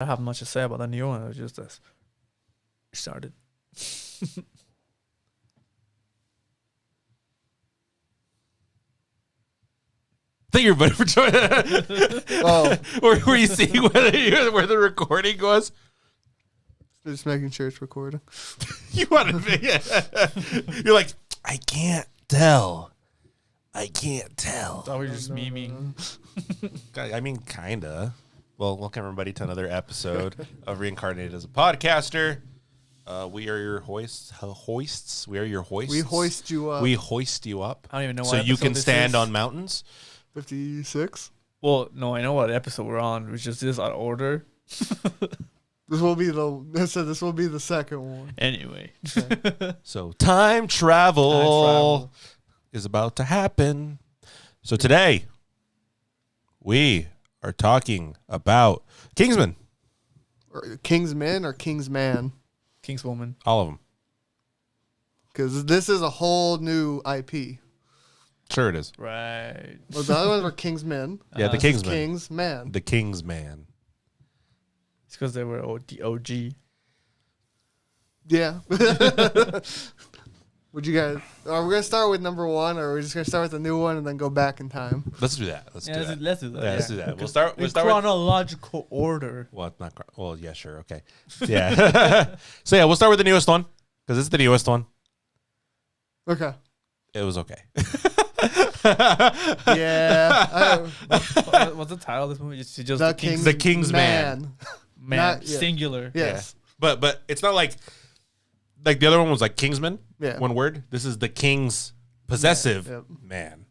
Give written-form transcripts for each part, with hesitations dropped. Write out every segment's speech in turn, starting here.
I have much to say about the new one. It was just as it started. Thank you, everybody, for joining. Oh, Were you seeing where the recording was? just making sure it's recording. You wanted me. You're like, I can't tell. I can't tell. Thought we were just memeing. I mean, kinda. Well, welcome everybody to another episode of Reincarnated as a podcaster. We are your hoists. We are your hoists. We hoist you up. We hoist you up. I don't even know so what you episode can this stand is. on mountains. 56. Well, no, I know what episode we're on. It's just this out of order. This will be the second one. Anyway. So time travel is about to happen. So today we are talking about Kingsman. Or Kingsman or Kingsman? Kingswoman. All of them. Because this is a whole new IP. Sure it is. Right. Well, the other ones were Kingsmen. Yeah, the This is Kingsman. Kingsman. The Kingsman. It's because they were the OG. Yeah. Would you guys? Are we gonna start with number one, or are we just gonna start with the new one and then go back in time? Let's do that. Let's do that. Let's do that. Yeah, let's do that. We'll start In with chronological order. well, it's not. Well, yeah, sure, okay, yeah. So yeah, we'll start with the newest one because it's the newest one. Okay. It was okay. Yeah. What's the title of this movie? Just The Kingsman. Man. Not- yeah. Singular. Yes. But it's not like the other one was like Kingsman. Yeah. One word. This is the King's possessive Yep. man.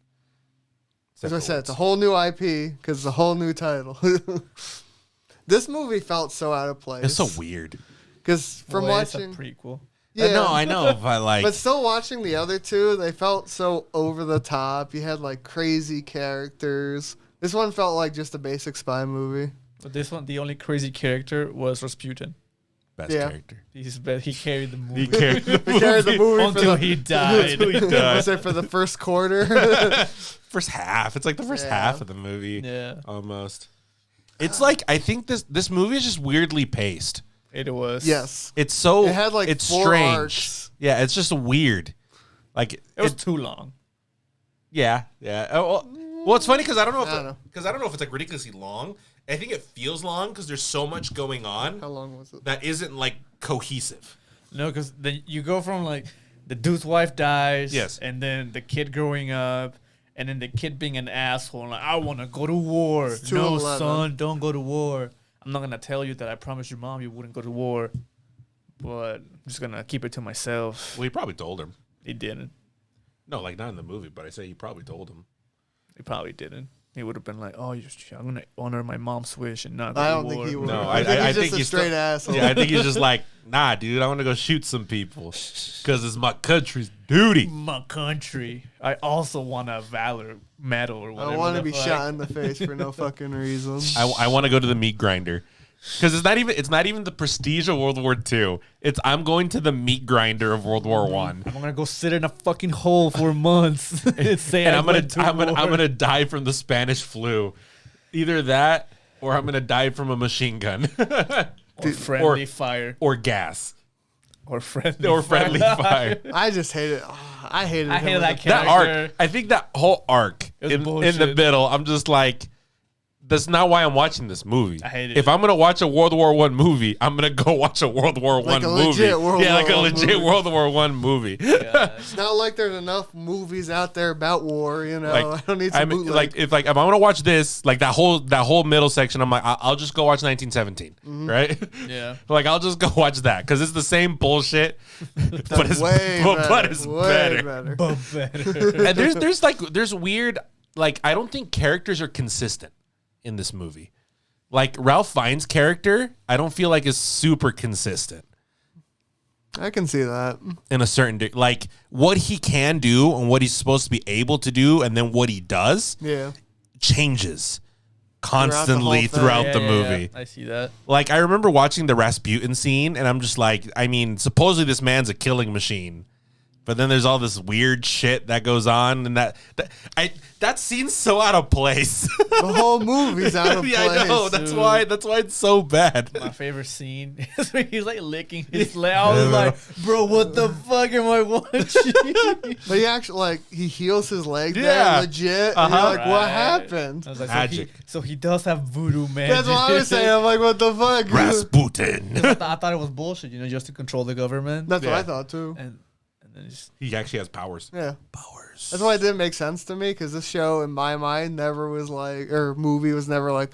As I said, it's a whole new IP because it's a whole new title. This movie felt so out of place. It's so weird. Because from Well, watching, it's a prequel. yeah, I know, but like, but still watching the other two, they felt so over the top. You had like crazy characters. This one felt like just a basic spy movie. But this one, the only crazy character was Rasputin. best yeah. character. He carried the movie. He carried the He carried the movie until he died. Was it for the first quarter? First half. It's like the first Yeah. half of the movie. Yeah, Almost. It's like I think this movie is just weirdly paced. it was. Yes. It's so It had like it's 4 strange. arcs. Yeah, it's just weird. Like It was too long. yeah. Oh, well, it's funny because I don't know I don't know. if it's like ridiculously long. I think it feels long because there's so much going on How long was it? that isn't like cohesive. No, because then you go from like the dude's wife dies, Yes. and then the kid growing up, and then the kid being an asshole, like I want to go to war. It's No, 2:11. son, don't go to war. I'm not gonna tell you that I promised your mom you wouldn't go to war, but I'm just gonna keep it to myself. Well, he probably told him. He didn't. No, like not in the movie, but I say he probably told him. He probably didn't. He would have been like, "Oh, I'm gonna honor my mom's wish and not go I to don't war." think he would. No, I think he's just a he's straight still- asshole. Yeah, I think he's just like, nah, dude, I want to go shoot some people because it's my country's duty. My country. I also want a valor medal or I whatever. don't want to the be fuck. shot in the face for no fucking reason. I want to go to the meat grinder because it's not even the prestige of World War II. It's I'm going to the meat grinder of World War One, I'm gonna go sit in a fucking hole for months and say and I I'm gonna went to I'm war. gonna die from the Spanish flu. Either that, or I'm gonna die from a machine gun, or friendly fire or gas, or friendly or friendly fire. I just hate it. I hated. I him hated with that a- character. That arc, I think that whole arc It was in the bullshit. middle, I'm just like, that's not why I'm watching this movie. I hated If it. I'm gonna watch a World War One movie, I'm gonna go watch a World War One Like a movie. legit World yeah, War like a One legit movie. World War One movie. It's not like there's enough movies out there about war. You know, I don't need some bootleg. like if I'm gonna watch this, like that whole middle section, I'm like, I'll just go watch 1917, Mm-hmm. right? Yeah. Like I'll just go watch that because it's the same bullshit, but it's way but better. it's way better. But better. And there's weird, like I don't think characters are consistent in this movie. Like Ralph Fiennes' character, I don't feel like is super consistent I can see that. in a certain like what he can do and what he's supposed to be able to do, and then what he does Yeah. changes constantly thing. throughout the movie. I see that. Like I remember watching the Rasputin scene, and I'm just like, I mean, supposedly this man's a killing machine But then there's all this weird shit that goes on, and that scene's so out of place. The whole movie's out of place. I know. That's why it's so bad. My favorite scene is when he's like licking his leg. I was like, bro, what the fuck am I watching? But he actually he heals his leg Yeah. there, legit. And you're like, what happened? I was like, Magic. So he does have voodoo magic. That's what I was saying. I'm like, what the fuck? Rasputin. I thought it was bullshit, just to control the government. That's what I thought too. And then it's He actually has powers. Yeah. Powers. That's why it didn't make sense to me, because this show, in my mind, never was like, or movie was never like,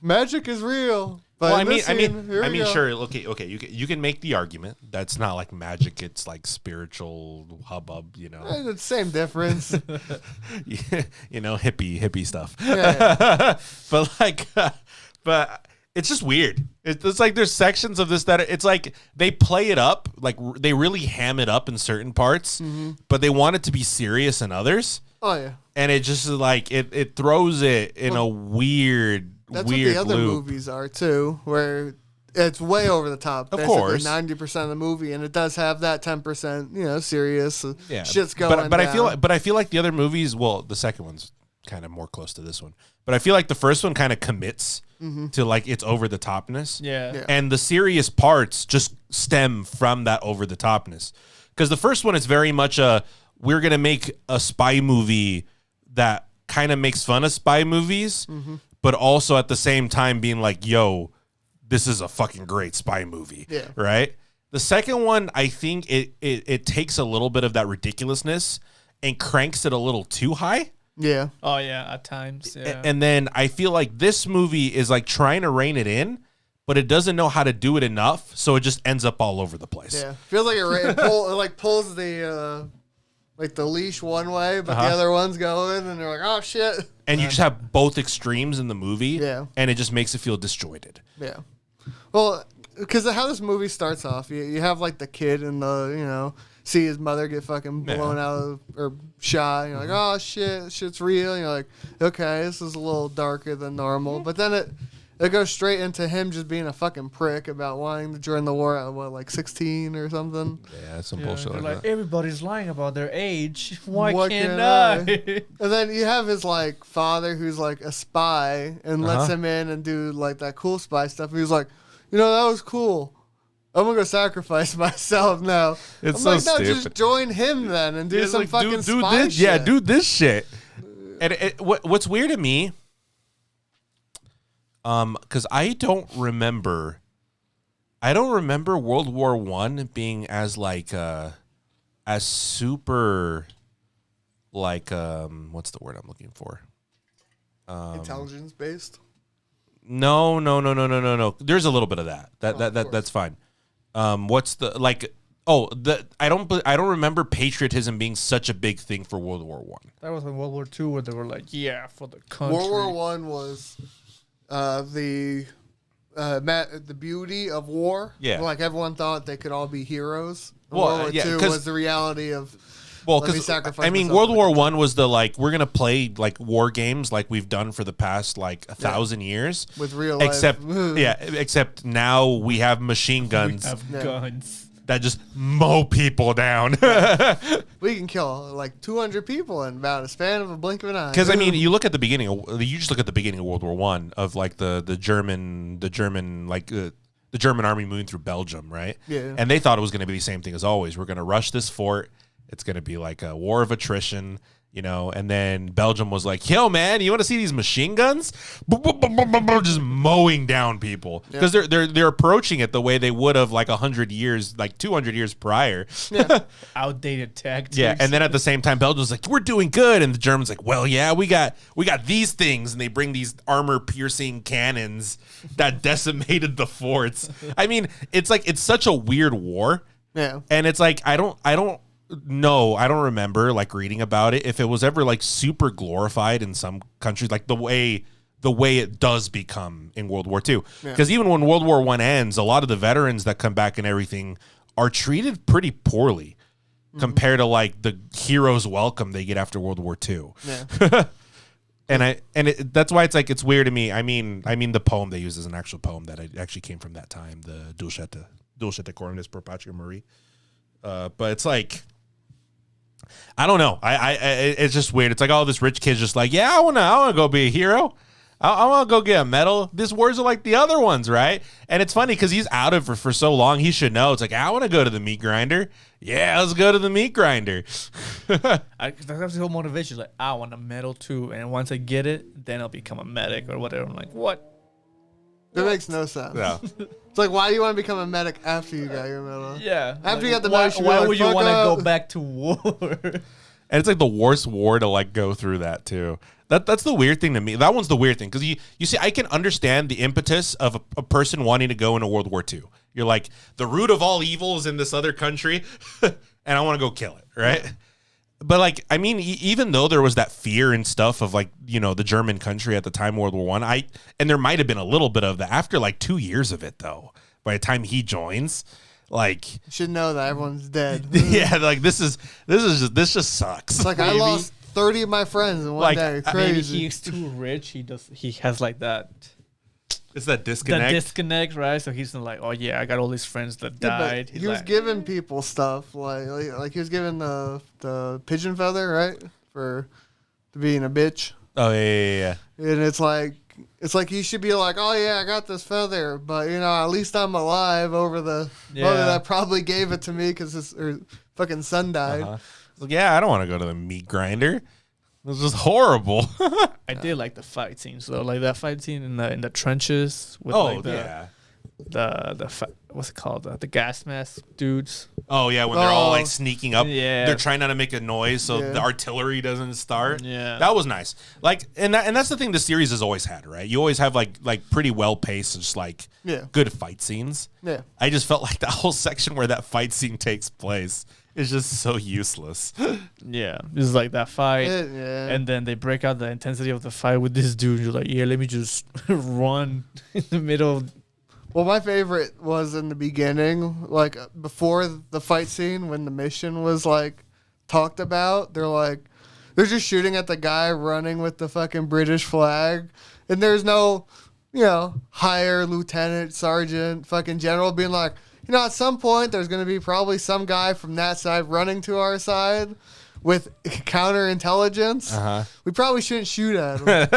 magic is real. But Well, in this scene, here we go. sure. Okay. You can make the argument that's not like magic. It's like spiritual hubbub. It's the same difference. Hippie stuff. Yeah. but it's just weird. It's like there's sections of this that it's like they play it up, like they really ham it up in certain parts, but they want it to be serious in others. Oh yeah. And it just like it throws it in a weird. That's weird what the other loop. movies are too, where it's way over the top. Of basically course, 90% of the movie, and it does have that 10%, serious. Yeah, shit's going. But down. I feel like the other movies. Well, the second one's kind of more close to this one, but I feel like the first one kind of commits to like its over the topness. yeah. And the serious parts just stem from that over the topness. Because the first one is very much we're gonna make a spy movie that kind of makes fun of spy movies. But also at the same time being like, yo, this is a fucking great spy movie. Yeah. Right? The second one, I think it takes a little bit of that ridiculousness and cranks it a little too high. Yeah. Oh yeah, at times. Yeah. And then I feel like this movie is like trying to rein it in, but it doesn't know how to do it enough, so it just ends up all over the place. Yeah. Feels like it pulls the the leash one way, but the other one's going, and they're like, oh shit. And you just have both extremes in the movie. Yeah. And it just makes it feel disjointed. Yeah. Well, because how this movie starts off, you have like the kid and see his mother get fucking blown out of, or shot. And you're like, oh shit's real. And you're like, okay, this is a little darker than normal. But then it goes straight into him just being a fucking prick about wanting to join the war at like 16 or something. Yeah, some Yeah, bullshit they're like like, that. everybody's lying about their age. Why What can't can I? And then you have his like father who's like a spy and lets him in and do like that cool spy stuff. And he's like, that was cool. I'm gonna go sacrifice myself now. It's I'm so like, no, stupid. just join him then and do It's some like, fucking do spy this, shit. yeah, do this shit. And what's weird to me, because I don't remember World War I being as like as super like what's the word I'm looking for? Intelligence based. No. There's a little bit of that. That's fine. What's the like? Oh, I don't remember patriotism being such a big thing for World War I. That was in World War II where they were like, yeah, for the country. World War One was the beauty of war. Yeah. Like everyone thought they could all be heroes. Well, World War yeah, II 'cause- was the reality of. Well, Let me because sacrifice I mean, myself World for the War I was the like we're gonna play like war games like we've done for the past like 1,000 years. With real except life. except now we have machine We guns have Yeah. guns. that just mow people down. We can kill like 200 people in about a span of a blink of an eye. Because I mean, you look at the beginning. You just look at the beginning of World War I of like the German army moving through Belgium, right? Yeah. And they thought it was going to be the same thing as always. We're going to rush this fort. It's going to be like a war of attrition, And then Belgium was like, "Yo, man, you want to see these machine guns? Just mowing down people because they're approaching it the way they would have like 100 years, like 200 years prior." Yeah. Outdated tactics. Yeah, and then at the same time, Belgium's like, "We're doing good," and the Germans like, "Well, yeah, we got these things," and they bring these armor-piercing cannons that decimated the forts. I mean, it's like it's such a weird war, Yeah. and it's like I don't remember like reading about it if it was ever like super glorified in some countries, like the way it does become in World War II. Because even when World War I ends, a lot of the veterans that come back and everything are treated pretty poorly compared to like the hero's welcome they get after World War II. Yeah. That's why it's like it's weird to me. I mean the poem they use is an actual poem that actually came from that time, the Dulcete Cornus per Patria Marie. But it's like I don't know. It's just weird. It's like, oh, this rich kid's just like, yeah, I wanna go be a hero. I want to go get a medal. These wars are like the other ones, right? And it's funny because he's out of it for so long. He should know. It's like, I want to go to the meat grinder. Yeah, let's go to the meat grinder. That's the whole motivation. Like, I want a medal too, and once I get it, then I'll become a medic or whatever. I'm like, what? That makes no sense. Yeah. It's like, why do you want to become a medic after you got your medal? Yeah. After you got the why, medal, why would you want to go back to war? And it's like the worst war to like go through that too. That's the weird thing to me. That one's the weird thing because you see, I can understand the impetus of a person wanting to go into World War II. You're like, the root of all evil is in this other country, and I want to go kill it, right? Yeah. But like, I mean, even though there was that fear and stuff of like, you know, the German country at the time, World War I, and there might have been a little bit of that after like 2 years of it though. By the time he joins, like, you should know that everyone's dead. Yeah, like this just sucks. It's like I lost 30 of my friends in one day. Crazy. Maybe he's too rich. He has like that. It's that disconnect. The disconnect, right? So he's like, oh yeah, I got all these friends that died. He was giving people stuff like he was giving the pigeon feather, right, for being a bitch. Oh yeah. And it's like he should be like, oh yeah, I got this feather, but you know, at least I'm alive over the mother that probably gave it to me because his fucking son died. Like, yeah, I don't want to go to the meat grinder. This is horrible. I did like the fight scenes though, like that fight scene in the trenches with the what's it called, the gas mask dudes. Oh yeah, when they're all like sneaking up, yeah, they're trying not to make a noise so the artillery doesn't start. Yeah, that was nice. Like, and that's the thing the series has always had, right? You always have like pretty well paced, just like good fight scenes. Yeah, I just felt like that whole section where that fight scene takes place is just so useless. Yeah, it's like that fight, and then they break out the intensity of the fight with this dude. You're like, yeah, let me just run in the middle. Well, my favorite was in the beginning, like before the fight scene when the mission was like talked about. They're just shooting at the guy running with the fucking British flag, and there's no, you know, higher lieutenant, sergeant, fucking general being like, you know, at some point there's going to be probably some guy from that side running to our side with counterintelligence. We probably shouldn't shoot at him.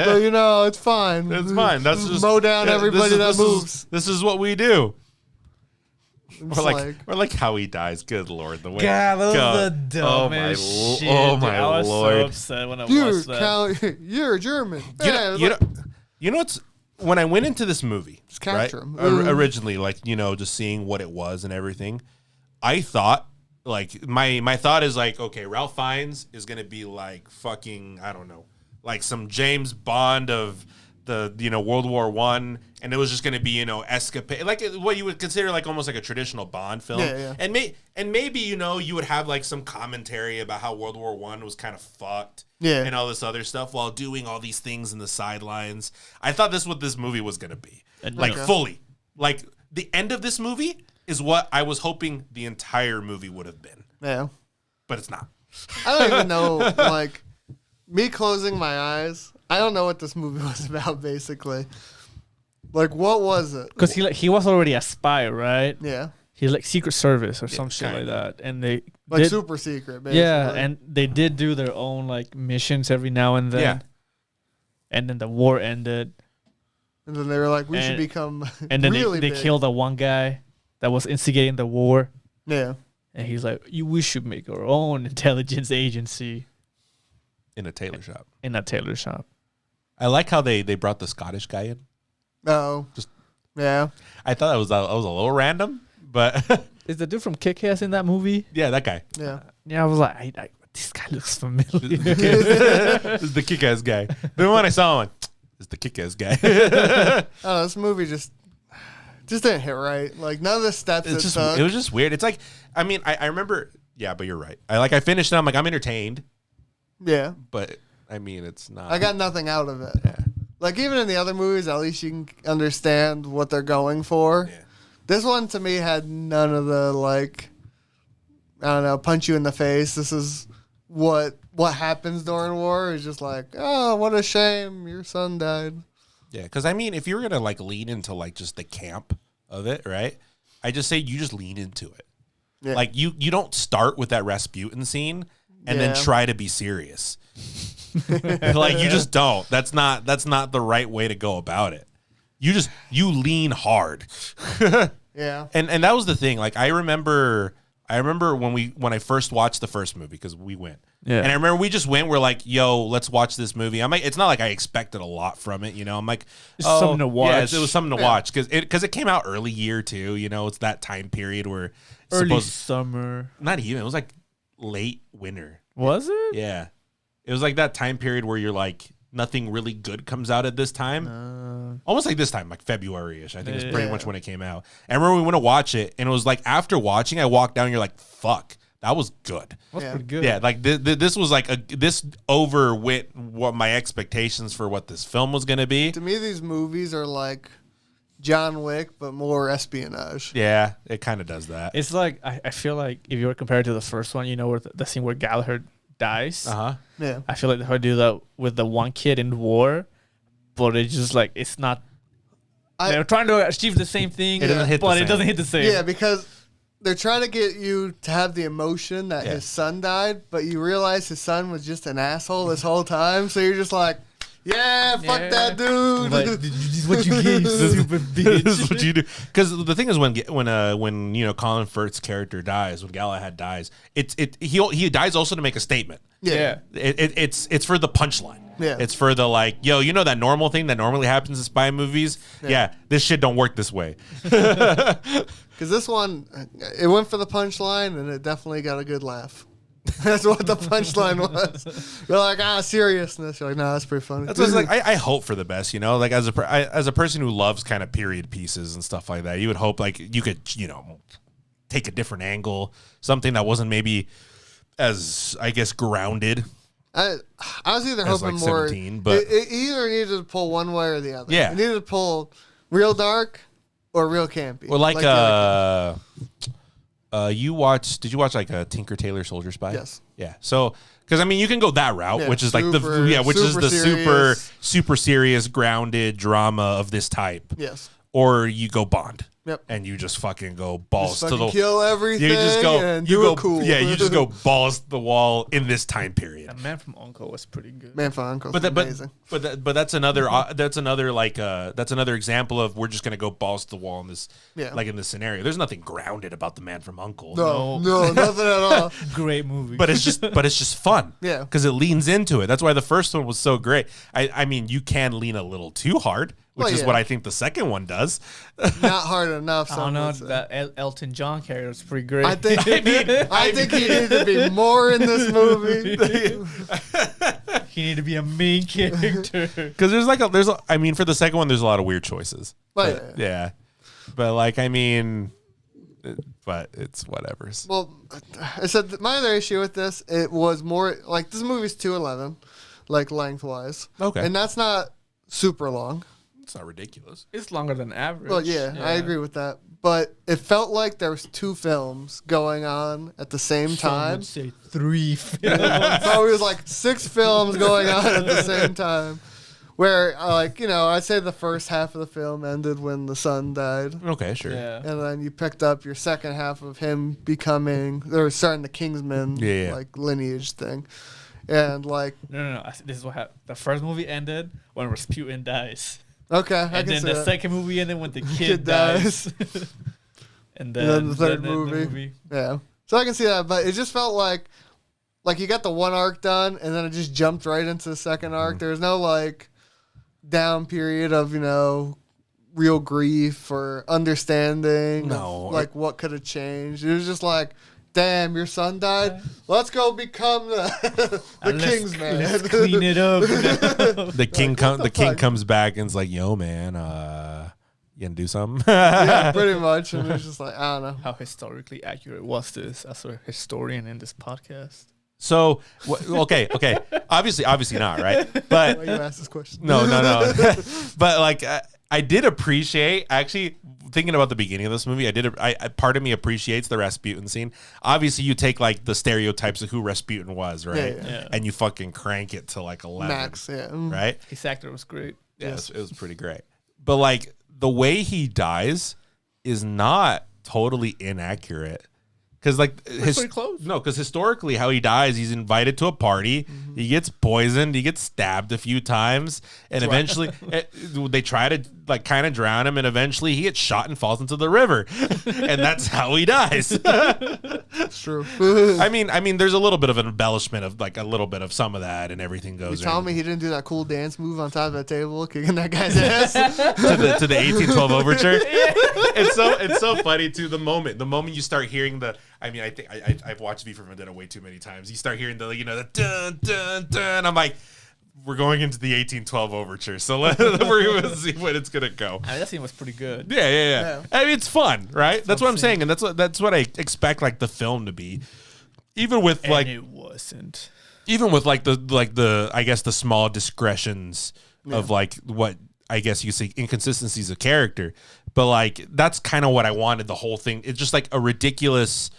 So, you know, it's fine. It's fine. That's just mow down everybody that moves. This is what we do. Or like how he dies. Good Lord, the way. God, that was the dumbest shit. Oh my I was Lord! so upset when I watched that. You're German. You know what's when I went into this movie, right? Originally, like, you know, just seeing what it was and everything, I thought, like, my thought is like, okay, Ralph Fiennes is gonna be like fucking, I don't know, like some James Bond of the, you know, World War I, and it was just gonna be, you know, escapade, like what you would consider like almost like a traditional Bond film. And maybe, you know, you would have like some commentary about how World War I was kind of fucked. And all this other stuff while doing all these things in the sidelines. I thought this is what this movie was going to be. Like, fully. Like, the end of this movie is what I was hoping the entire movie would have been. Yeah. But it's not. I don't even know, like, me closing my eyes, I don't know what this movie was about, basically. Like, what was it? Because he was already a spy, right? Yeah. He's like Secret Service or some shit like that. And they super secret, basically. Yeah, and they did do their own like missions every now and then. Yeah. And then the war ended. And then they were like, we should become and then really they big. killed the one guy that was instigating the war. Yeah. And he's like, we should make our own intelligence agency. In a tailor shop. In a tailor shop. I like how they brought the Scottish guy in. Oh. Yeah. I thought that was a little random. But is the dude from Kick-Ass in that movie? Yeah, that guy. Yeah. Yeah, I was like, this guy looks familiar. This is the Kick-Ass guy. Then when I saw him, it's the Kick-Ass guy. Oh, this movie just didn't hit right. Like, none of the steps it was just weird. It's like, I mean, I remember, yeah, but you're right. I finished and I'm like, I'm entertained. Yeah. But, I mean, it's not. I got nothing out of it. Yeah. Like, even in the other movies, at least you can understand what they're going for. Yeah. This one, to me, had none of the, like, I don't know, punch you in the face. This is what happens during war. It's just like, oh, what a shame. Your son died. Yeah, because, I mean, if you were going to, like, lean into, like, just the camp of it, right? I just say you just lean into it. Yeah. Like you don't start with that Rasputin scene and then try to be serious. Like you just don't. That's not the right way to go about it. You lean hard. Yeah. And that was the thing. Like I remember when I first watched the first movie, because we went. Yeah. And I remember we just went, we're like, yo, let's watch this movie. I'm like, it's not like I expected a lot from it, you know. I'm like, It's something to watch. Yeah, it was something to watch because it came out early year too, you know. It's that time period where early summer. Not even. It was like late winter. Was it? Yeah. It was like that time period where you're like, nothing really good comes out at this time. Almost like this time, like February-ish. I think it's pretty much when it came out. And I remember we went to watch it, and it was like after watching, I walked down, and you're like, fuck, that was good. That's pretty good. Yeah, like this was like this overwent what my expectations for what this film was going to be. To me, these movies are like John Wick, but more espionage. Yeah, it kind of does that. It's like, I feel like if you were compared to the first one, you know, where the scene where Gallagher dies. Yeah. I feel like they do that with the one kid in war, but it's just like, it's not. They're trying to achieve the same thing, it doesn't hit the same. it doesn't hit the same. Yeah, because they're trying to get you to have the emotion that his son died, but you realize his son was just an asshole this whole time, so you're just like, yeah, fuck that dude. Like, this is what you get, you stupid bitch. This is what you do. Because the thing is, when you know Colin Firth's character dies, when Galahad dies, he dies also to make a statement. Yeah. It's for the punchline. Yeah. It's for the like, yo, you know that normal thing that normally happens in spy movies? Yeah, this shit don't work this way. Because this one, it went for the punchline, and it definitely got a good laugh. That's what the punchline was. You're like, seriousness. You're like, nah, that's pretty funny. That's what's like. I hope for the best, you know. Like as a person who loves kind of period pieces and stuff like that, you would hope like you could, you know, take a different angle, something that wasn't maybe as, I guess, grounded. I was either hoping like more, 17, but it either needed to pull one way or the other. Yeah. It needed to pull real dark or real campy. Well, like did you watch like a Tinker Tailor Soldier Spy? Yes. Yeah. So, because I mean, you can go that route, which is like serious. super serious, grounded drama of this type. Yes. Or you go Bond. Yep. And you just fucking go balls just to the kill everything. You just go. And You do go it cool. Yeah. You just go balls to the wall in this time period. The Man from U.N.C.L.E. was pretty good. Man from U.N.C.L.E. But amazing. but that's another example of we're just gonna go balls to the wall in this like in this scenario. There's nothing grounded about the Man from U.N.C.L.E. No, nothing at all. Great movie. But it's just fun. Yeah. Because it leans into it. That's why the first one was so great. I mean, you can lean a little too hard, which is what I think the second one does. Not hard enough. I don't know. That Elton John character was pretty great. I think he needed to be more in this movie. He needed to be a main character. Because I mean, for the second one, there's a lot of weird choices. Yeah. But like, I mean, but it's whatever. Well, I said my other issue with this, it was more like this movie's 2:11, like lengthwise. Okay. And that's not super long. It's not ridiculous. It's longer than average. Well, yeah, I agree with that. But it felt like there was two films going on at the same time. Some would say 3 films. So it was like 6 films going on at the same time. Where, like, you know, I'd say the first half of the film ended when the son died. Okay, sure. Yeah. And then you picked up your second half of him starting the Kingsman, like, lineage thing. And, like... No. This is what happened. The first movie ended when Rasputin dies. Okay, I and can then see the that. second movie ended when the kid dies. And then the third movie. Yeah. So I can see that, but it just felt like you got the one arc done, and then it just jumped right into the second arc. There was no, like, down period of, you know, real grief or understanding of what could have changed. It was just like, damn, your son died. Let's go become the Kingsman. Let's clean it up. The king comes back and is like, yo, man, you gonna do something? Yeah, pretty much. And it's just like, I don't know. How historically accurate was this as a historian in this podcast? So, okay. Obviously not, right? But Why you asked this question? No. But like, I did appreciate, actually, thinking about the beginning of this movie. Part of me appreciates the Rasputin scene. Obviously, you take like the stereotypes of who Rasputin was, right? Yeah. And you fucking crank it to like 11, Max, yeah. right? His actor was great. Yeah, it was pretty great. But like the way he dies is not totally inaccurate Because like pretty close. No, because historically, how he dies, he's invited to a party, he gets poisoned, he gets stabbed a few times, and eventually they try to like kind of drown him, and eventually he gets shot and falls into the river, and that's how he dies. That's true. I mean, there's a little bit of an embellishment of like a little bit of some of that, and everything goes. You telling me he didn't do that cool dance move on top of that table, kicking that guy's ass to the 1812 overture? It's so funny too. The moment you start hearing the. I mean, I think I've watched V for Vendetta way too many times. You start hearing the the dun dun dun. I'm like, we're going into the 1812 overture, so we're gonna see when it's gonna go. I mean, that scene was pretty good. Yeah. I mean, it's fun, right? That's what I'm saying, and that's what I expect like the film to be. Even with And like it wasn't. Even with like the I guess the small discretions of like what I guess you say inconsistencies of character, but like that's kind of what I wanted. The whole thing, it's just like a ridiculous.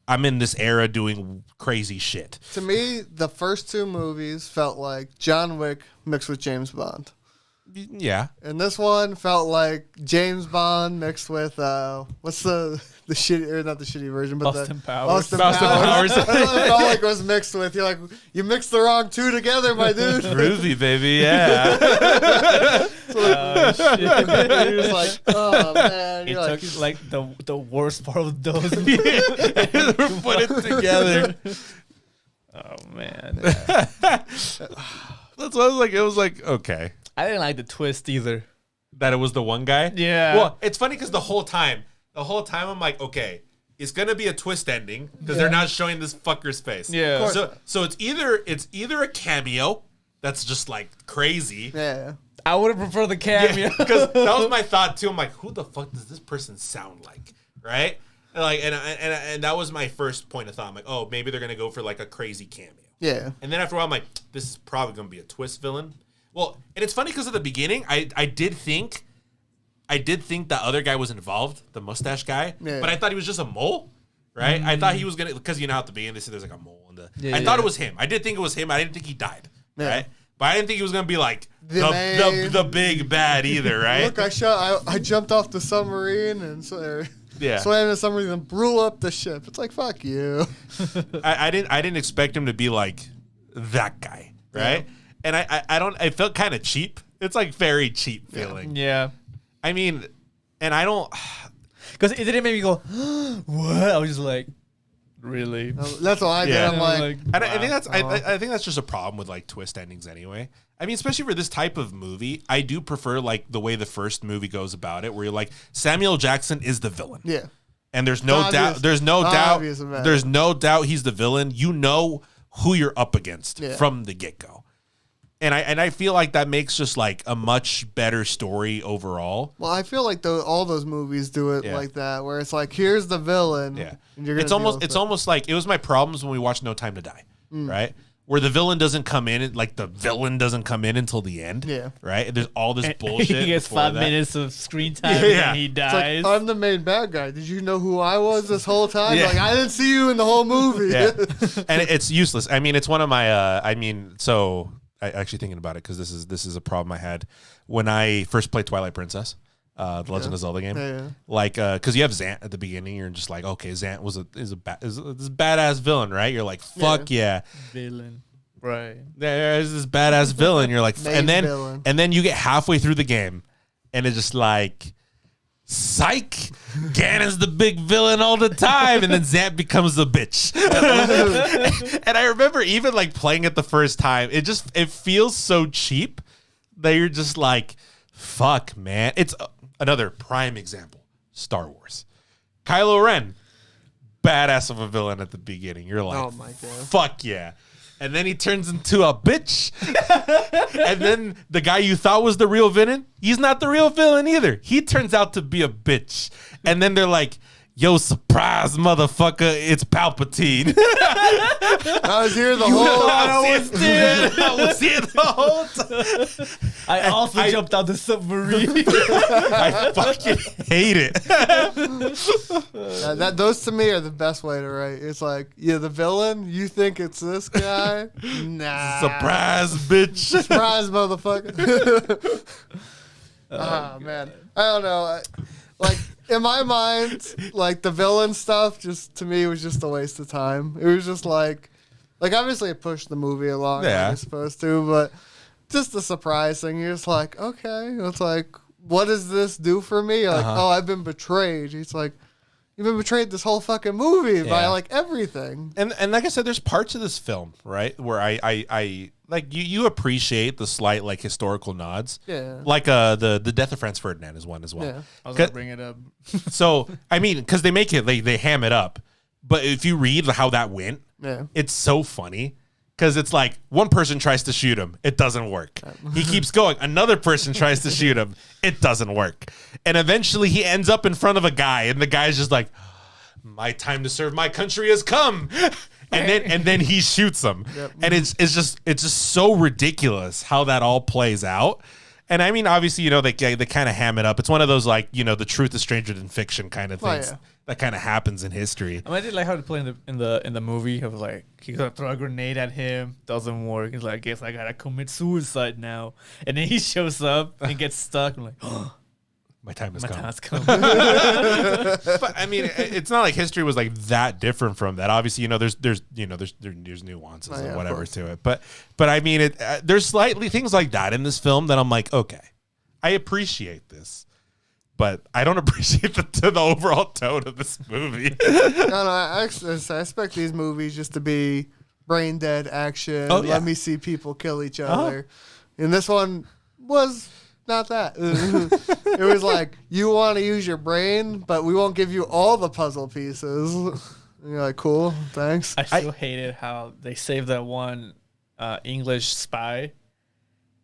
I'm in this era doing crazy shit. To me, the first two movies felt like John Wick mixed with James Bond. Yeah. And this one felt like James Bond mixed with what's the shitty, or not the shitty version, but Austin the Powers. Austin Powers. That's what it felt like it was mixed with. You're like, you mixed the wrong two together, my dude. Groovy, baby, yeah. Shit. You're just like, oh man. It You're took like the worst part of those. Put it together. Oh man. That's what I was like. It was like, okay. I didn't like the twist either. That it was the one guy? Yeah. Well, it's funny because the whole time I'm like, okay, it's gonna be a twist ending because they're not showing this fucker's face. Yeah. So it's either a cameo that's just like crazy. Yeah. I would have preferred the cameo. Because that was my thought too. I'm like, who the fuck does this person sound like? Right? And like, and that was my first point of thought. I'm like, oh, maybe they're gonna go for like a crazy cameo. Yeah. And then after a while, I'm like, this is probably gonna be a twist villain. Well, and it's funny because at the beginning, I did think that other guy was involved, the mustache guy, but I thought he was just a mole, right? I thought he was gonna, because you know at the beginning they said there's like a mole in the. I thought it was him. I did think it was him. I didn't think he died, right? But I didn't think he was gonna be like the big bad either, right? Look, I jumped off the submarine and swam in the submarine and blew up the ship. It's like, fuck you. I didn't expect him to be like that guy, right? Yeah. And I felt kind of cheap. It's like very cheap feeling. Yeah. I mean, and I don't, because it didn't make me go, what? I was just like, really? That's all I did. I'm like, wow. I think that's just a problem with like twist endings anyway. I mean, especially for this type of movie, I do prefer like the way the first movie goes about it, where you're like, Samuel Jackson is the villain. Yeah. And there's no doubt he's the villain. You know who you're up against from the get-go. And I feel like that makes just like a much better story overall. Well, I feel like all those movies do it like that, where it's like, here's the villain. Yeah. And you're it's almost like it was my problems when we watched No Time to Die, right? Where the villain doesn't come in, like the villain doesn't come in until the end, right? There's all this bullshit. He gets 5 minutes of screen time and he dies. It's like, I'm the main bad guy. Did you know who I was this whole time? Like, I didn't see you in the whole movie. And it's useless. I mean, it's one of my. I actually thinking about it because this is a problem I had when I first played Twilight Princess, the Legend of Zelda game. Like, because you have Zant at the beginning, you're just like, okay, Zant is this badass villain, right? You're like, fuck yeah, villain, right? There's this badass villain. You're like, and then you get halfway through the game, and it's just like, psych, Ganon's the big villain all the time, and then Zant becomes the bitch. And I remember even like playing it the first time, it feels so cheap that you're just like, fuck, man. It's another prime example. Star Wars. Kylo Ren, badass of a villain at the beginning. You're like, oh my God, fuck yeah. And then he turns into a bitch. And then the guy you thought was the real villain, he's not the real villain either. He turns out to be a bitch. And then they're like, yo, surprise, motherfucker, it's Palpatine. I was here the whole time. I was here the whole time. I also jumped out the submarine. I fucking hate it. Those to me are the best way to write. It's like, the villain, you think it's this guy? Nah. Surprise, bitch. Surprise, motherfucker. Oh, man. I don't know. Like, in my mind, like the villain stuff, just to me was just a waste of time. It was just like obviously it pushed the movie along, like it's supposed to, but just the surprise thing. You're just like, okay, it's like, what does this do for me? You're like, oh, I've been betrayed. He's like, you've been betrayed this whole fucking movie by like everything. And like I said, there's parts of this film, right, where I like you appreciate the slight like historical nods. Yeah. Like the Death of Franz Ferdinand is one as well. Yeah. I was gonna bring it up. So I mean, because they make it, they ham it up, but if you read how that went, it's so funny. Because it's like one person tries to shoot him, it doesn't work. He keeps going. Another person tries to shoot him, it doesn't work. And eventually he ends up in front of a guy, and the guy's just like, my time to serve my country has come. And then he shoots him. Yep. And it's just so ridiculous how that all plays out. And I mean, obviously, they kind of ham it up. It's one of those like, the truth is stranger than fiction kind of things that kind of happens in history. I did like how they play in the movie of like he's gonna throw a grenade at him, doesn't work. He's like, I guess I gotta commit suicide now. And then he shows up and gets stuck. I'm like, oh, my time has come. But I mean, it's not like history was like that different from that. Obviously, there's nuances and whatever to it. But I mean, there's slightly things like that in this film that I'm like, okay, I appreciate this, but I don't appreciate the overall tone of this movie. No, I expect these movies just to be brain dead action. Oh, yeah. Let me see people kill each other. And this one was not that. It was like, you want to use your brain, but we won't give you all the puzzle pieces. And you're like, cool, thanks. I still hated how they saved that one English spy,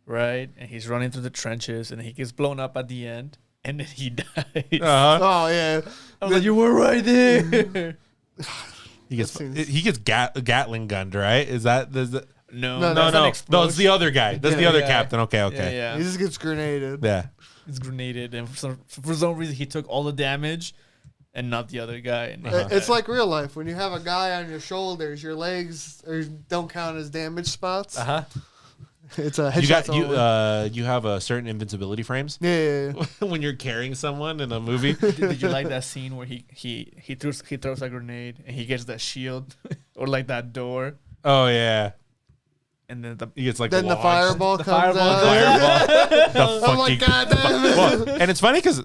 right? And he's running through the trenches, and he gets blown up at the end, and then he dies. Oh, yeah. I was like, you were right there. He gets Gatling gunned, right? Is that... No. It's the other guy. That's the other captain. Okay. Yeah. He just gets grenaded. Yeah. It's grenaded, and for some reason he took all the damage, and not the other guy. It's like real life. When you have a guy on your shoulders, your legs don't count as damage spots. It's a headshot. You have a certain invincibility frames. Yeah. When you're carrying someone in a movie. Did you like that scene where he throws a grenade and he gets that shield or like that door? Oh yeah. And then he gets like the fireball comes out. I'm like, God damn it. Well, and it's funny because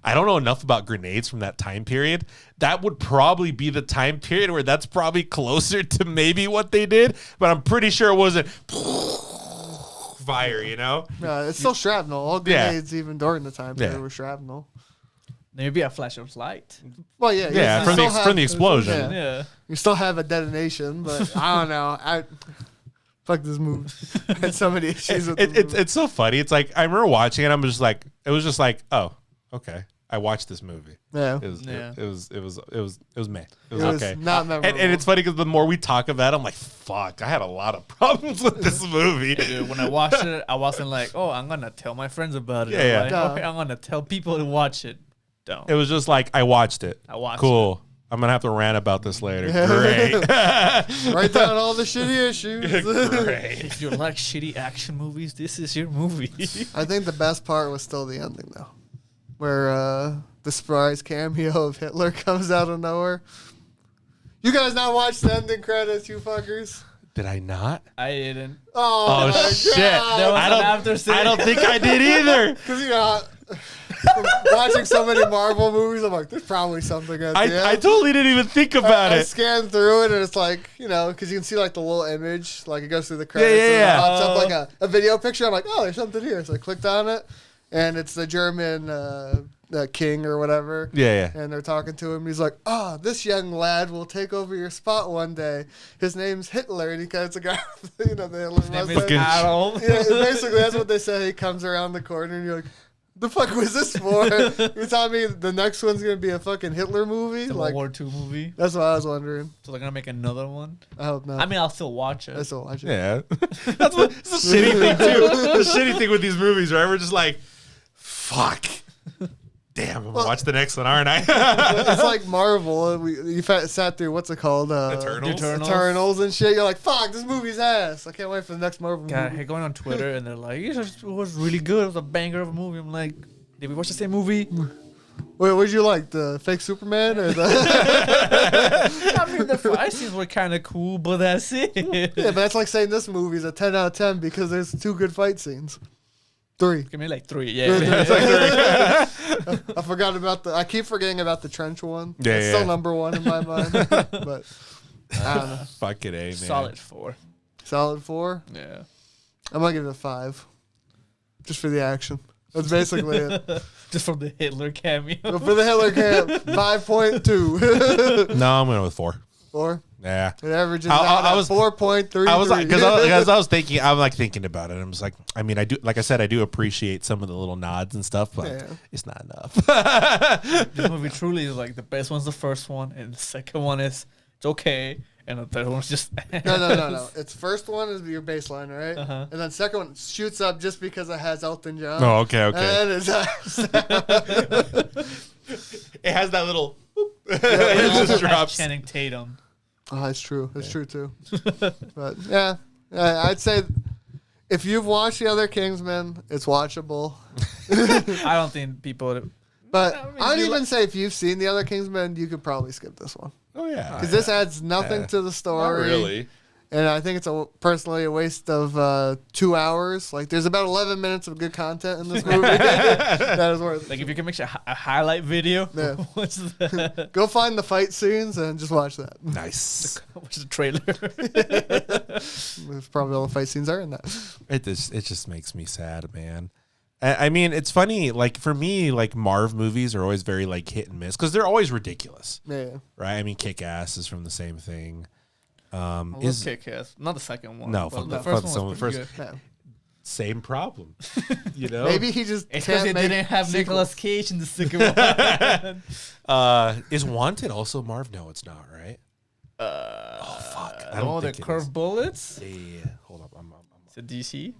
I don't know enough about grenades from that time period. That would probably be the time period where that's probably closer to maybe what they did, but I'm pretty sure it wasn't fire, No, it's still shrapnel. All grenades, even during the time period, were shrapnel. Maybe a flash of light. Well, yeah. From the explosion. Yeah. You still have a detonation, but I don't know. Fuck this movie. I had so many issues with it. It's so funny. It's like, I remember watching it. It was just like, oh, okay. I watched this movie. Yeah. It was meh. It was okay. Not memorable. And it's funny because the more we talk about it, I'm like, fuck, I had a lot of problems with this movie. Yeah, dude, when I watched it, I wasn't like, oh, I'm going to tell my friends about it. Yeah. Like, okay, I'm going to tell people to watch it. Don't. It was just like, I watched it. Cool. It. I'm going to have to rant about this later. Great. Write down all the shitty issues. Great. If you like shitty action movies, this is your movie. I think the best part was still the ending, though, where the surprise cameo of Hitler comes out of nowhere. You guys not watch the ending credits, you fuckers? Did I not? I didn't. Oh shit. I don't think I did either. Because, watching so many Marvel movies, I'm like, there's probably something at the end. I totally didn't even think about it. I scanned through it, and it's like, because you can see like the little image, like it goes through the credits, and it pops up like a video picture. I'm like, oh, there's something here. So I clicked on it, and it's the German king or whatever. Yeah. And they're talking to him. He's like, this young lad will take over your spot one day. His name's Hitler, and it's a guy, the Hitler mustache. Adolf. Yeah, basically that's what they say. He comes around the corner, and you're like, the fuck was this for? You're telling me the next one's gonna be a fucking Hitler movie? It's a World War II movie. That's what I was wondering. So they're gonna make another one? I hope not. I mean, I'll still watch it. Yeah. That's the shitty thing too. The shitty thing with these movies, right? We're just like, fuck. Damn, I'm gonna watch the next one, aren't I? It's like Marvel. You sat through, what's it called? Eternals and shit. You're like, fuck, this movie's ass. I can't wait for the next Marvel movie. Hey, going on Twitter and they're like, it was really good. It was a banger of a movie. I'm like, did we watch the same movie? Wait, what'd you like? The fake Superman or the? I mean, the fight scenes were kind of cool, but that's it. Yeah, but that's like saying this movie's a 10 out of 10 because there's 2 good fight scenes. 3. Give me like 3. Yeah. I forgot about I keep forgetting about the trench one. Yeah, it's yeah. still number 1 in my mind. But I don't know. Fucking A, man. Solid 4. Solid 4. Yeah. I'm gonna give it a 5, just for the action. That's basically it. Just from the Hitler cameo. But for the Hitler camp, 5.2. No, I'm going with 4. 4. Yeah. It averages I out at was- 4.3. I was like, because I was thinking, I'm like thinking about it. I'm just like, I mean, I do, like I said, I do appreciate some of the little nods and stuff, but Yeah. it's not enough. This movie truly is like the best one's the first one, and the second one is it's okay, and the third one's just No. It's first one is your baseline, right? Uh-huh. And then second one shoots up just because it has Elton John. Oh, okay. And it's It has that little. It It also just has drops. Channing Tatum. Oh, that's true. That's true too. But yeah, I'd say if you've watched the other Kingsman, it's watchable. I don't think people. But I mean, I'd you even say if you've seen the other Kingsman, you could probably skip this one Oh yeah. because this adds nothing to the Not story. really. And I think it's personally a waste of 2 hours. Like there's about 11 minutes of good content in this movie. That is worth it. Like if you can make a highlight video, Yeah. what's the Go find the fight scenes and just watch that. Nice. what's the trailer? That's probably all the fight scenes are in that. It just makes me sad, man. I mean, it's funny. Like for me, like Marv movies are always very like hit and miss because they're always ridiculous, Yeah. right? I mean, Kick Ass is from the same thing. I love Kick-Ass. Not the second one. No, but from the the- first from one the was first- pretty good. Yeah. same problem, you know? Maybe he just Especially can't they make didn't have sequels. Nicolas Cage in the second one. Is Wanted also Marv? No, it's not, right? Oh fuck. I the don't one with think the it curved is. bullets. Yeah. Hold up. I'm It's a DC.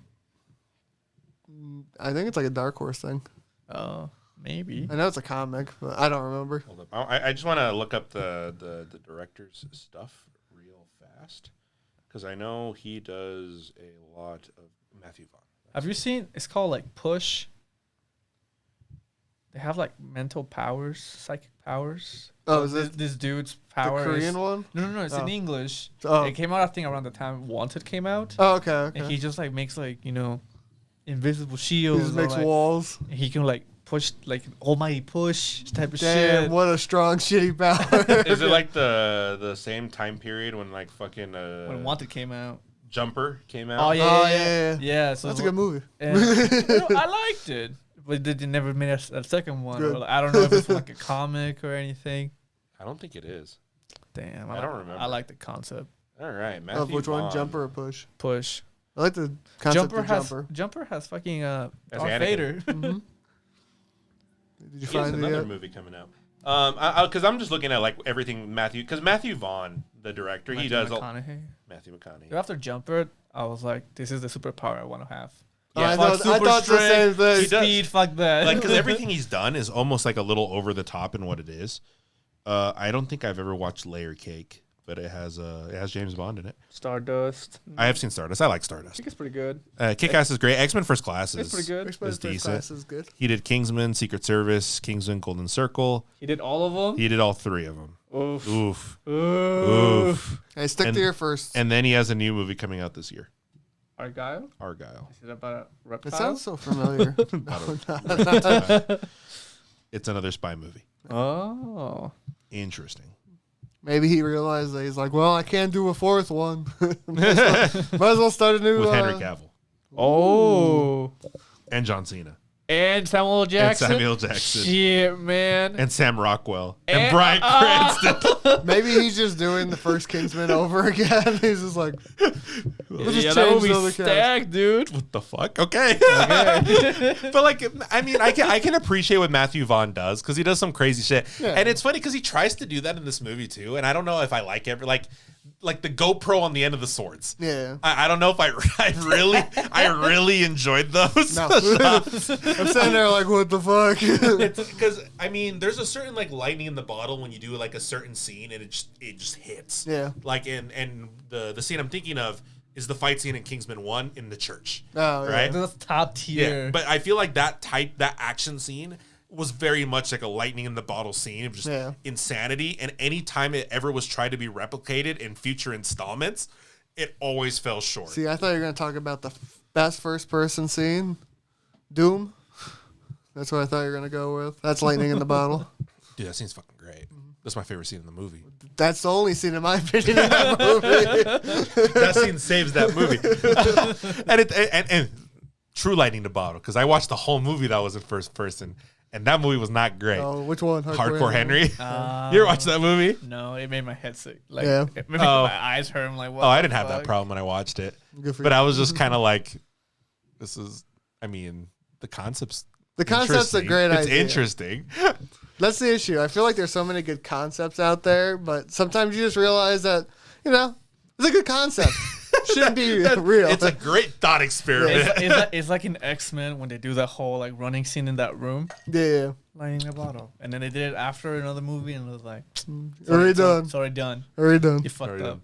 I think it's like a Dark Horse thing. Oh, maybe. I know it's a comic, but I don't remember. Hold up. I just want to look up the director's stuff real fast because I know he does a lot of Matthew Vaughn. Have you seen? It's called like Push. They have like mental powers, psychic powers. Oh, is this, it this dude's the power? Korean is, one? No. It's Oh. in English. Oh. It came out, I think, around the time Wanted came out. Oh, okay. And he just like makes like invisible shields. He just or, makes like, walls. and he can like push like almighty push type of Damn, shit. what a strong, shitty power. Is it like the same time period when like fucking When Wanted came out. Jumper came out? Oh yeah, Oh, yeah. yeah. So That's a good movie. and, I liked it, but they never made a second one. Good. Or, like, I don't know if it's like a comic or anything. I don't think it is. Damn, I don't remember. I like the concept. All right, Matthew Of which one? Vaughn. Jumper or Push? Push. I like the concept Jumper of has Jumper. Jumper has fucking Darth Anakin. Vader. Mm-hmm. Did you He has find another it? movie coming out. Because I'm just looking at like everything because Matthew Vaughn, the director, he does Matthew McConaughey. After Jumper, I was like, this is the superpower I want to have. Oh, I fuck thought the super same thing. He does. Speed, fuck that. Like because everything he's done is almost like a little over the top in what it is. I don't think I've ever watched Layer Cake, but it has James Bond in it. Stardust. I have seen Stardust. I like I Stardust. think it's pretty good. Kick-Ass is great. X-Men First Class It's pretty good. Express is First decent. Class is good. He did Kingsman, Secret Service, Kingsman, Golden Circle. He did all of them. He did all 3 of them. Oof. Oof. Oof. Oof. Hey, stick And- to your first. And then he has a new movie coming out this year. Argyle. Argyle. Is it about a reptile? It sounds so familiar. It's another spy movie. Oh. Interesting. Maybe he realized that he's like, well, I can't do a 4th one. might as well start a new With Henry Cavill Oh. and John Cena And Samuel Jackson. and Samuel Jackson Shit, man. and Sam Rockwell and And- Bryan Cranston. Maybe he's just doing the first Kingsman over again. He's just like, we'll just yeah, that change movie the other cast. stacked, dude. What the fuck? Okay. But like, I mean, I can appreciate what Matthew Vaughn does because he does some crazy shit, Yeah. and it's funny because he tries to do that in this movie too. And I don't know if I like it, like the GoPro on the end of the swords. Yeah. I don't know if I really enjoyed those. No. I'm sitting there like, what the fuck? Because I mean, there's a certain like lightning in the bottle when you do like a certain scene, and it just hits. Yeah. Like and the scene I'm thinking of is the fight scene in Kingsman 1 in the church. Oh, yeah. Right? That's top tier. Yeah. But I feel like that action scene was very much like a lightning in the bottle scene of just insanity. And anytime it ever was tried to be replicated in future installments, it always fell short. See, I thought you were going to talk about the best first-person scene, Doom. That's what I thought you were going to go with. That's lightning in the bottle. Dude, that scene's fucking great. That's my favorite scene in the movie. That's the only scene, in my opinion, in that movie. That scene saves that movie. and true lightning in the bottle, because I watched the whole movie that was in first person, and that movie was not great. Oh, which one? Hardcore Henry. You ever watched that movie? No, it made my head sick. Like, Yeah. it made my eyes hurt. I'm like, what? Oh, I didn't have that problem when I watched it. But I was just kind of like, this is, I mean, the concept's a great idea. It's interesting. That's the issue. I feel like there's so many good concepts out there, but sometimes you just realize that, it's a good concept. Shouldn't be real. It's a great thought experiment. It's like in X-Men when they do that whole like running scene in that room. Yeah. Lighting a bottle. And then they did it after another movie and it was like, already done. It's already done. Already done. You fucked up.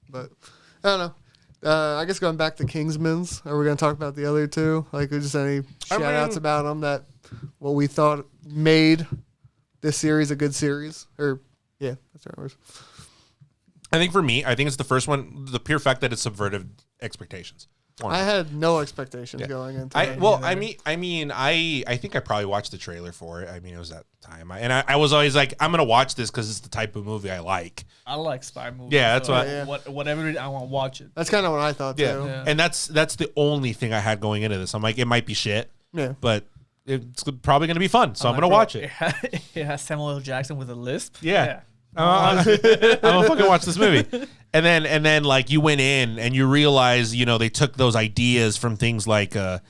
But I don't know. I guess going back to Kingsman's, are we going to talk about the other two? Like, just any shout-outs about them that what we thought made this series a good series? Or, yeah, that's right. I think for me, it's the first one, the pure fact that it subverted expectations. I had no expectations going into it. I think I probably watched the trailer for it. I mean, it was that time. I was always like, I'm going to watch this because it's the type of movie I like. I like spy movies. Yeah, that's whatever I want to watch it. That's kind of what I thought, too. Yeah. And that's the only thing I had going into this. I'm like, it might be shit. Yeah. But it's probably going to be fun. So I'm going to watch it. It has Samuel L. Jackson with a lisp. Yeah. I'm gonna fucking watch this movie. And then like you went in and you realize, they took those ideas from things like the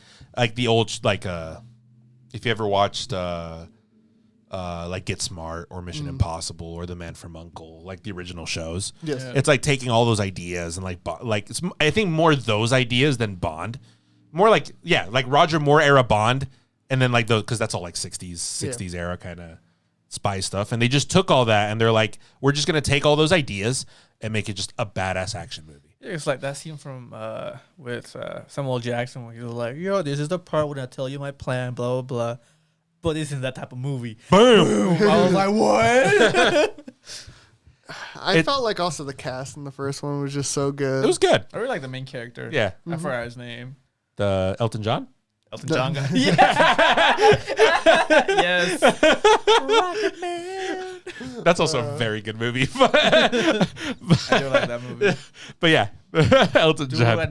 old if you ever watched like Get Smart or Mission Impossible or The Man from U.N.C.L.E., like the original shows. Yes. Yeah. It's like taking all those ideas and I think more those ideas than Bond. More like Roger Moore era Bond, and then like because that's all like 60s era kind of spy stuff, and they just took all that and they're like, we're just gonna take all those ideas and make it just a badass action movie. Yeah, it's like that scene from with Samuel L. Jackson where he was like, yo, this is the part when I tell you my plan, blah blah blah, but this is that type of movie. Boom. I was like, what? I felt like also the cast in the first one was just so good. It was good. I really like the main character. Yeah. I forgot his name. The Elton John guy. Yeah. Yes. Rocket Man. That's also a very good movie. I do like that movie. But yeah, Elton John.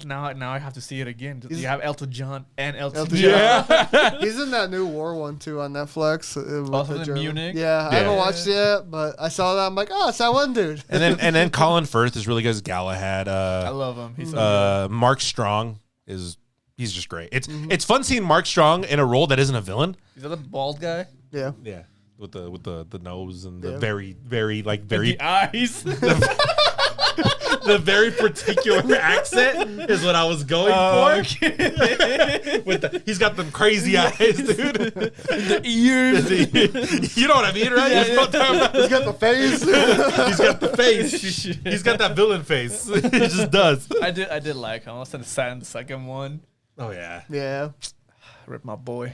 Now I have to see it again. You have Elton John and Elton John. Yeah. He's in that new war one too on Netflix. Also in Munich. Yeah, I haven't watched it yet, but I saw that. I'm like, oh, it's that one dude. And then Colin Firth is really good as Galahad. I love him. He's so good. Mark Strong he's just great. It's fun seeing Mark Strong in a role that isn't a villain. Is that the bald guy? Yeah. Yeah. With the nose and the very The eyes. The very particular accent is what I was going for. Okay. He's got them crazy eyes, dude. The ears. You know what I mean, right? Yeah. He's got the face. He's got the face. He's got that villain face. He just does. I did like him. I was sad in the second one. Oh yeah. Yeah. Rip my boy.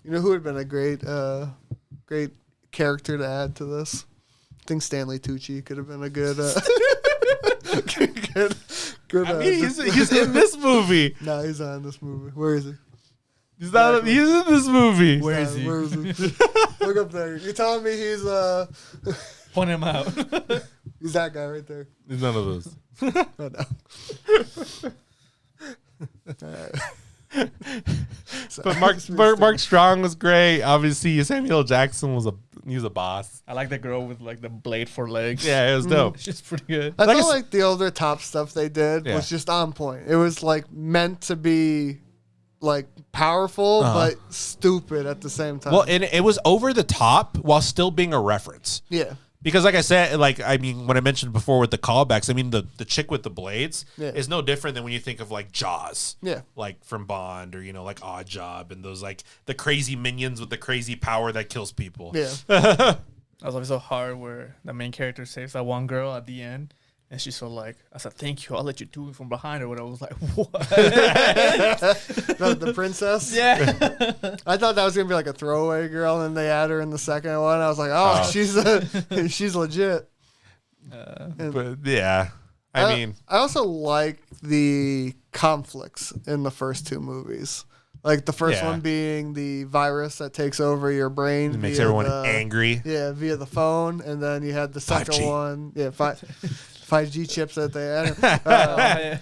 You know who would have been a great character to add to this? I think Stanley Tucci could have been a good. Good. I mean, he's in this movie. No, he's not in this movie. Where is he? He's not. He's in this movie. Where is he? Where is he? Look up there. You're telling me he's Point him out. He's that guy right there. He's none of those. Oh no. But Mark Strong was great. Obviously, Samuel L. Jackson was a boss. I like the girl with like the blade for legs. Yeah, it was dope. She's pretty good. I felt like the older top stuff they did was just on point. It was like meant to be like powerful but stupid at the same time. Well, and it was over the top while still being a reference. Yeah. Because like I said, when I mentioned before with the callbacks, the chick with the blades is no different than when you think of like Jaws. Yeah. Like from Bond or, like Odd Job and those like the crazy minions with the crazy power that kills people. Yeah. That was always so hard where the main character saves that one girl at the end. And she's so like, I said, thank you. I'll let you do it from behind or whatever. I was like, what? The princess? Yeah. I thought that was going to be like a throwaway girl, and then they add her in the second one. I was like, she's legit. But yeah, I mean, I also like the conflicts in the first two movies. Like the first one being the virus that takes over your brain. It makes everyone angry. Yeah, via the phone. And then you had the second 5G. one. Yeah, 5G chips that they added.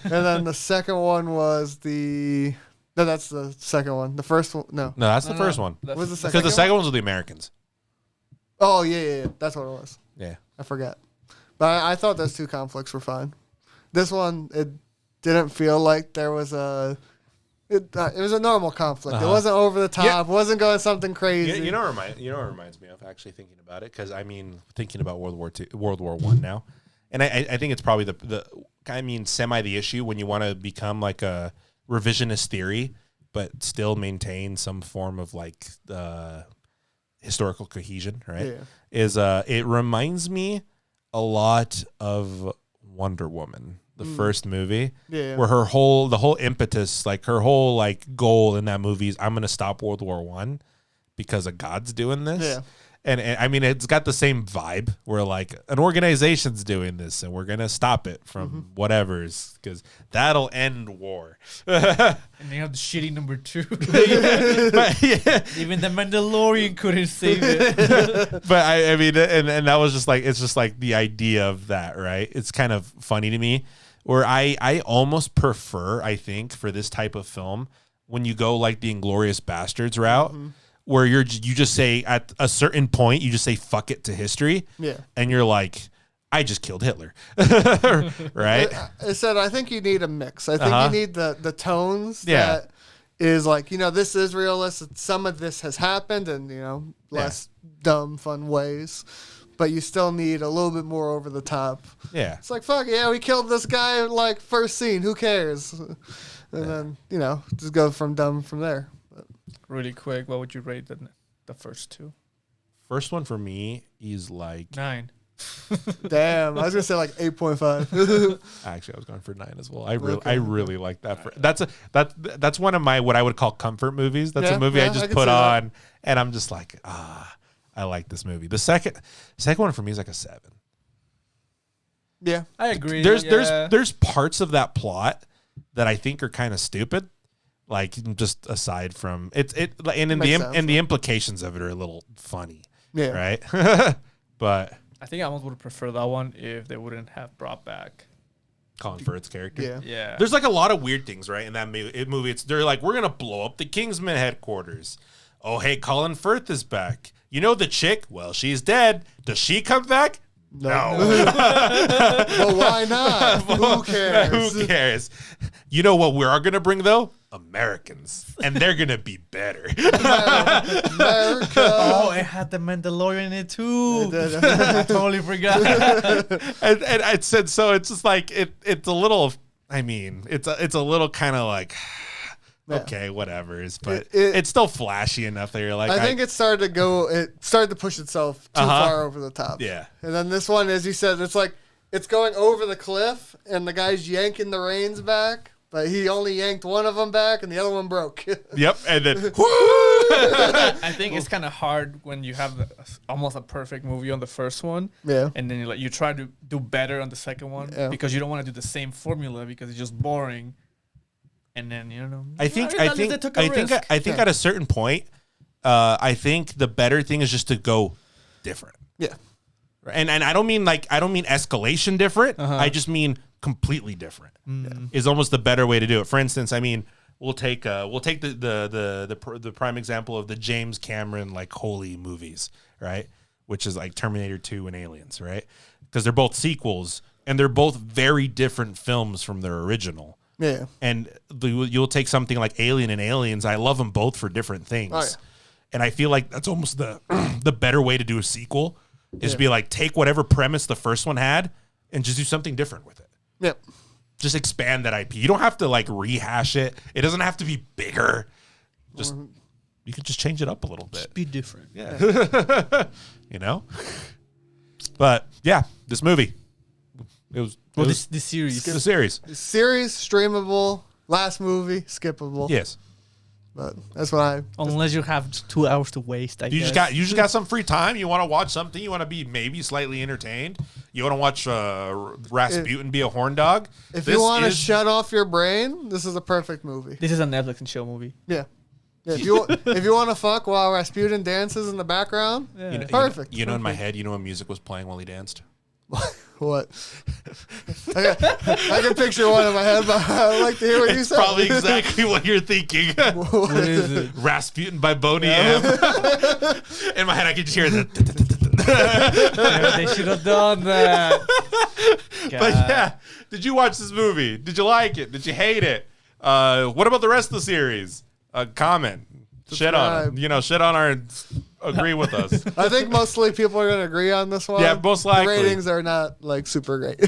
And then the second one was the... No, that's the second one. The first one... No. No, that's the first one. What was the second Because the one? second one's with the Americans. Oh, yeah. That's what it was. Yeah. I forgot. But I thought those two conflicts were fine. This one, it didn't feel like there was a... It was a normal conflict. It wasn't over the top. Yeah. It wasn't going something crazy. You know what it reminds me of, actually, thinking about it? Because, I mean, thinking about World War I now. And I think it's probably semi the issue when you want to become like a revisionist theory, but still maintain some form of like historical cohesion, right? Yeah. Is it reminds me a lot of Wonder Woman, the first movie, where the whole impetus, like her whole like goal in that movie is I'm gonna stop World War I because of God's doing this. Yeah. And I mean, it's got the same vibe where like an organization's doing this and we're going to stop it from whatever's because that'll end war. And they have the shitty number 2. Even the Mandalorian couldn't save it. But I mean, and that was just like, it's just like the idea of that, right? It's kind of funny to me where I almost prefer, I think, for this type of film, when you go like the Inglourious Bastards route, where you just say at a certain point, you just say fuck it to history. Yeah. And you're like, I just killed Hitler. Right? I said, I think you need a mix. I think you need the tones that is like, this is realistic. Some of this has happened and, less dumb, fun ways. But you still need a little bit more over the top. Yeah. It's like, fuck, yeah, we killed this guy like first scene. Who cares? And then, just go from dumb from there. Really quick, what would you rate the first two? First one for me is like 9. Damn, I was gonna say like 8.5. Actually, I was going for 9 as well. I really like that. That's one of my what I would call comfort movies. That's a movie I just put on, and I'm just like, I like this movie. The second one for me is like a 7. Yeah, I agree. There's parts of that plot that I think are kind of stupid. Like just aside from and the implications of it are a little funny. Yeah. Right. But I think I almost would prefer that one if they wouldn't have brought back Colin Firth's character. Yeah. Yeah. There's like a lot of weird things, right? In that movie, they're like, we're gonna blow up the Kingsman headquarters. Oh, hey, Colin Firth is back. You know the chick? Well, she's dead. Does she come back? No. Well, why not? Who cares? Who cares? You know what we are going to bring, though? Americans. And they're going to be better. America. Oh, it had the Mandalorian in it, too. I totally forgot. and I said, so it's just like, it's a little, I mean, it's a little kind of like... Okay, whatever. But it's still flashy enough that you're like... I think it started to push itself too far over the top. Yeah. And then this one, as you said, it's like, it's going over the cliff, and the guy's yanking the reins back, but he only yanked one of them back, and the other one broke. Yep, and then... I think it's kind of hard when you have almost a perfect movie on the first one, and then you try to do better on the second one, because you don't want to do the same formula, because it's just boring. And then I think at a certain point, I think the better thing is just to go different. Yeah, and I don't mean escalation different. I just mean completely different. Is almost the better way to do it. For instance, I mean we'll take the prime example of the James Cameron like holy movies, right? Which is like Terminator 2 and Aliens, right? Because they're both sequels and they're both very different films from their original. Yeah, and you'll take something like Alien and Aliens. I love them both for different things, and I feel like that's almost the better way to do a sequel is to be like take whatever premise the first one had and just do something different with it. Yep, just expand that IP. You don't have to like rehash it. It doesn't have to be bigger. Just you could just change it up a little bit. Just be different. Yeah, But yeah, this movie. It was the series. The series. The series, streamable. Last movie, skippable. Yes. But that's what I. Unless you have 2 hours to waste, I guess. You just got some free time. You want to watch something. You want to be maybe slightly entertained. You want to watch Rasputin be a horn dog. If you want to shut off your brain, this is a perfect movie. This is a Netflix and chill movie. Yeah. If you want to fuck while Rasputin dances in the background, perfect. You know, in my head, when music was playing while he danced. What? I can picture one in my head, but I'd like to hear what you said. Probably exactly what you're thinking. What is it? Rasputin by Boney M. In my head, I can just hear that. They should have done that. God. But yeah, did you watch this movie? Did you like it? Did you hate it? What about the rest of the series? Comment. Shit on it. Shit on our... Agree with us. I think mostly people are going to agree on this one. Yeah, most likely. The ratings are not like super great.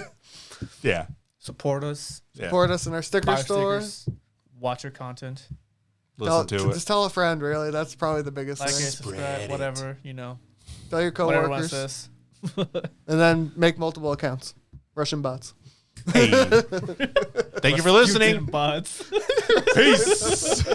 Yeah. Support us. Support us in our sticker store. Watch our content. Listen to it. Just tell a friend, really. That's probably the biggest thing. Subscribe, whatever, Tell your coworkers. And then make multiple accounts. Russian bots. Hey. Thank you for listening. Bots. Peace.